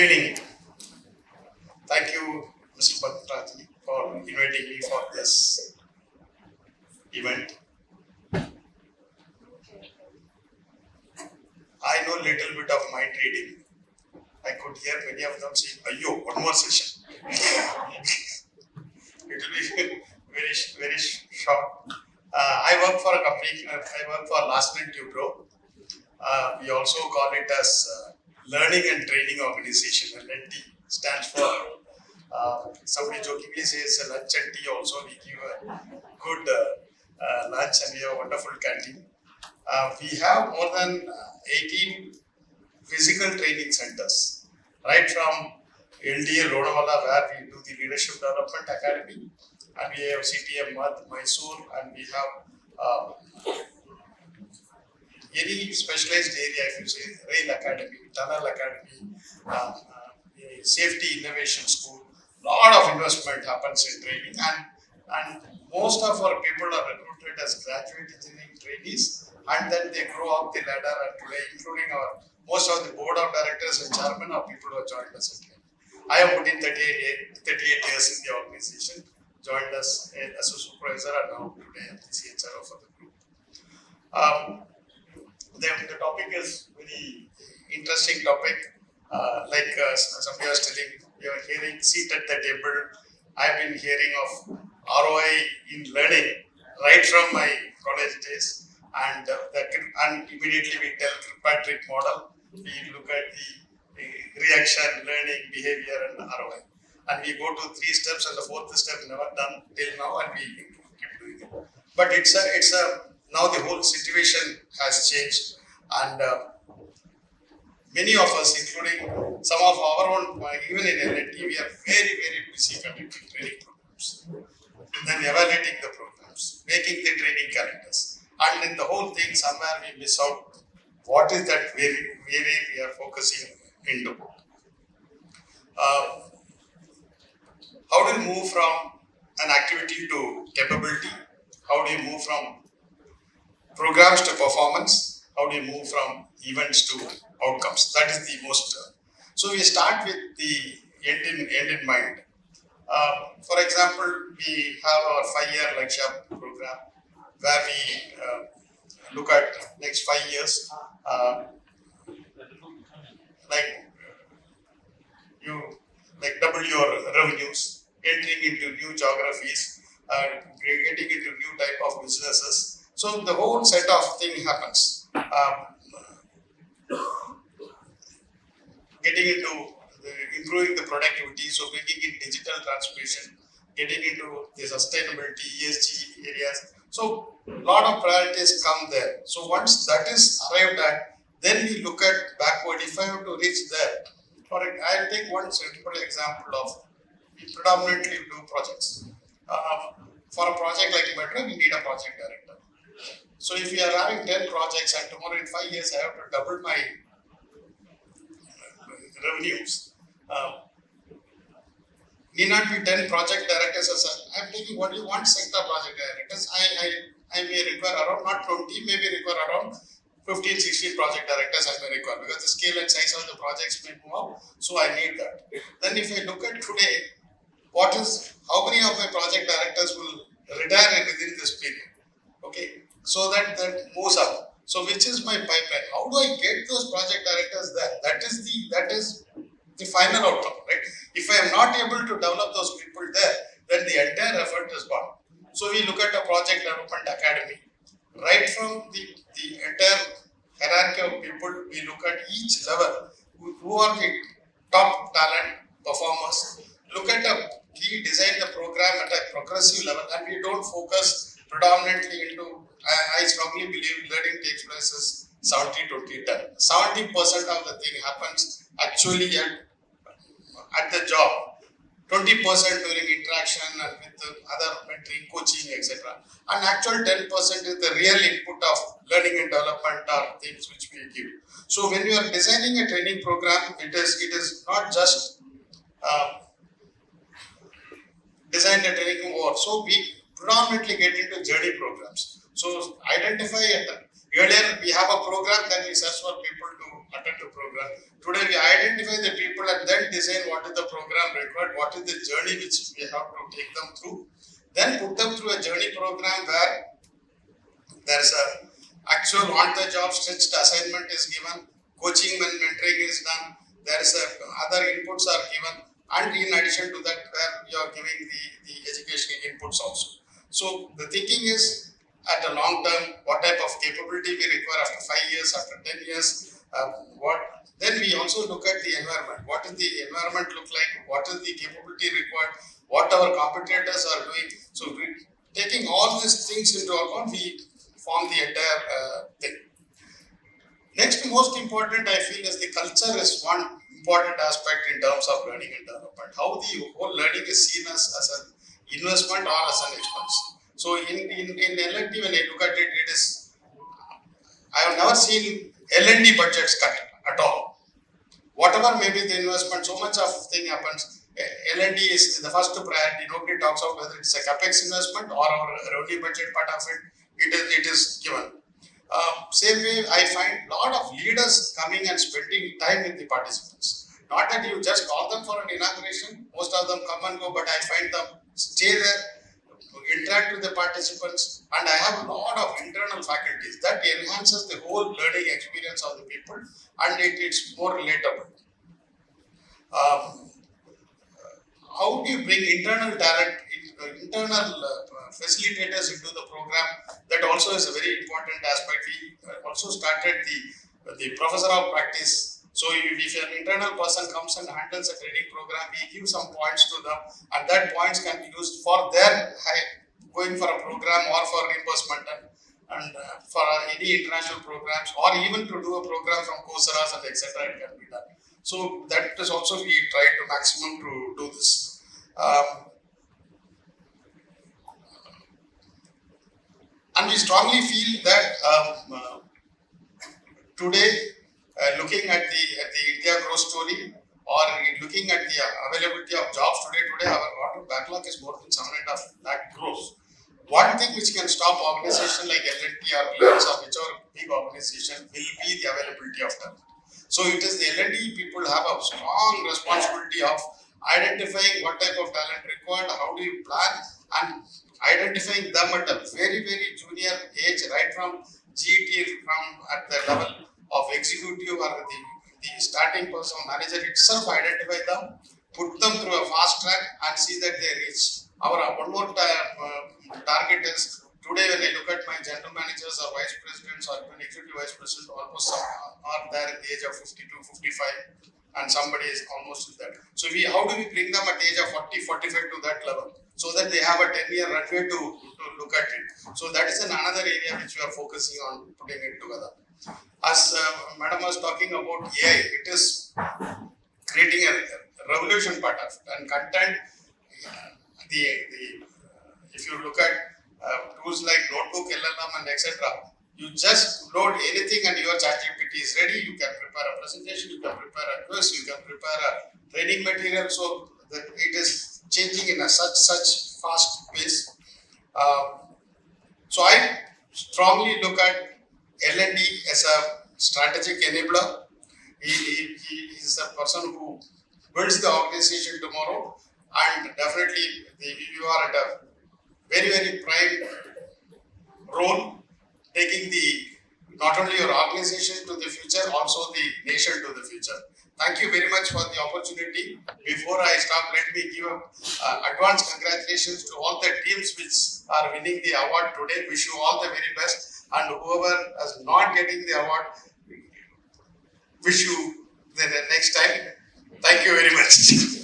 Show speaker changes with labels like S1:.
S1: evening. Thank you, Mr. Bhattacharya, for inviting me for this event. I know little bit of mind reading. I could hear many of them saying, "Ayyo, one more session." It will be very short. I work for a company. I work for Last Minute Tubro. We also call it as Learning and Training Organization. LNT stands for. Somebody jokingly says lunch and tea. Also, we give a good lunch and we have a wonderful canteen. We have more than 18 physical training centers, right from LDA Lodawala, where we do the Leadership Development Academy, and we have CTM Madh, Mysore, and we have any specialized area, if you say Rail Academy, Tunnel Academy, Safety Innovation School. Lot of investment happens in training, and most of our people are recruited as graduate engineering trainees, and then they grow up the ladder, and today, including most of the board of directors and chairmen are people who have joined us at training. I have put in 38 years in the organization, joined us as a supervisor, and now today I'm the CHRO for the group. The topic is very interesting topic. Somebody was telling, you are hearing seat at the table. I've been hearing of ROI in learning right from my college days, and immediately we tell Kirkpatrick model. We look at the reaction, learning, behavior, and ROI, and we go to 3 steps, and the 4th step never done till now, and we keep doing it. But it's a now the whole situation has changed, and many of us, including some of our own, even in LNT, we are very busy conducting training programs, then evaluating the programs, making the training calendars, and in the whole thing, somewhere we miss out what is that really we are focusing into. How do you move from an activity to capability? How do you move from programs to performance? How do you move from events to outcomes? That is the most. So we start with the end in mind. For example, we have our 5-year Lakshya program where we look at next 5 years. Double your revenues, entering into new geographies, getting into new type of businesses. So the whole set of thing happens. Getting into improving the productivity, so bringing in digital transformation, getting into the sustainability, ESG areas. So a lot of priorities come there. So once that is arrived at, then we look at backward. If I have to reach there, I'll take one simple example of we predominantly do projects. For a project like Metro, we need a project director. So if we are having 10 projects and tomorrow in 5 years I have to double my revenues, need not be 10 project directors. I'm taking only one sector project directors. I may require around, not 20, maybe require around 15, 16 project directors I may require, because the scale and size of the projects may move up, so I need that. Then if I look at today, how many of my project directors will retire within this period? Okay, so that moves up. So which is my pipeline? How do I get those project directors there? That is the final outcome, right? If I am not able to develop those people there, then the entire effort is gone. So we look at a project development academy. Right from the entire hierarchy of people, we look at each level. Who are the top talent performers? Look at we design the program at a progressive level, and we don't focus predominantly into. I strongly believe learning takes place as 70-20-10. 70% of the thing happens actually at the job. 20% during interaction and with the other mentoring, coaching, etc. And actual 10% is the real input of learning and development or things which we give. So when you are designing a training program, it is not just design a training over. So we predominantly get into journey programs. So identify earlier we have a program, then we search for people to attend the program. program. Today we identify the people and then design what is the program required, what is the journey which we have to take them through. Then put them through a journey program where there is a actual on-the-job stretched assignment is given, coaching and mentoring is done, there is other inputs are given, and in addition to that where you are giving the educational inputs also. So the thinking is at a long term, what type of capability we require after 5 years, after 10 years, then we also look at the environment. What does the environment look like? What is the capability required? What our competitors are doing? So taking all these things into account, we form the entire thing. Next most important I feel is the culture is one important aspect in terms of learning and development. How the whole learning is seen as an investment or as an expense. So in L&D when I look at it, it is, I have never seen L&D budgets cut at all. Whatever may be the investment, so much of thing happens. L&D is the first priority. Nobody talks about whether it's a capex investment or our revenue budget part of it. It is given. Same way, I find a lot of leaders coming and spending time with the participants. Not that you just call them for an inauguration. Most of them come and go, but I find them stay there, interact with the participants, and I have a lot of internal faculties that enhances the whole learning experience of the people, and it's more relatable. How do you bring internal talent, internal facilitators into the program? That also is a very important aspect. We also started the professor of practice. So if an internal person comes and handles a training program, we give some points to them, and that points can be used for their going for a program or for reimbursement and for any international programs, or even to do a program from Coursera and etc. It can be done. So that is also we try to maximum to do this. And we strongly feel that today, looking at the India growth story, or looking at the availability of jobs today our order backlog is more than 7.5 lakh crores. One thing which can stop organization like L&T or Reliance or whichever big organization will be the availability of talent. So it is the L&D people have a strong responsibility of identifying what type of talent required, how do you plan, and identifying them at a very, very junior age, right from GT, from at the level of executive or the starting person, manager itself, identify them, put them through a fast track and see that they reach. Our one more target is, today when I look at my general managers or vice presidents or even executive vice president, almost some are there at the age of 52, 55, and somebody is almost in that. So how do we bring them at the age of 40, 45 to that level, so that they have a 10-year runway to look at it. So that is another area which we are focusing on putting it together. As Madam was talking about AI, it is creating a revolution part of it, and content. If you look at tools like Notebook, LLM, and etc., you just load anything and your ChatGPT is ready. You can prepare a presentation, you can prepare a quiz, you can prepare a training material. So that it is changing in a such fast pace. So I strongly look at L&D as a strategic enabler. He is a person who builds the organization tomorrow, and definitely you are at a very, very prime role, taking not only your organization to the future, also the nation to the future. Thank you very much for the opportunity. Before I stop, let me give advance congratulations to all the teams which are winning the award today. Wish you all the very best, and whoever is not getting the award, wish you the next time. Thank you very much.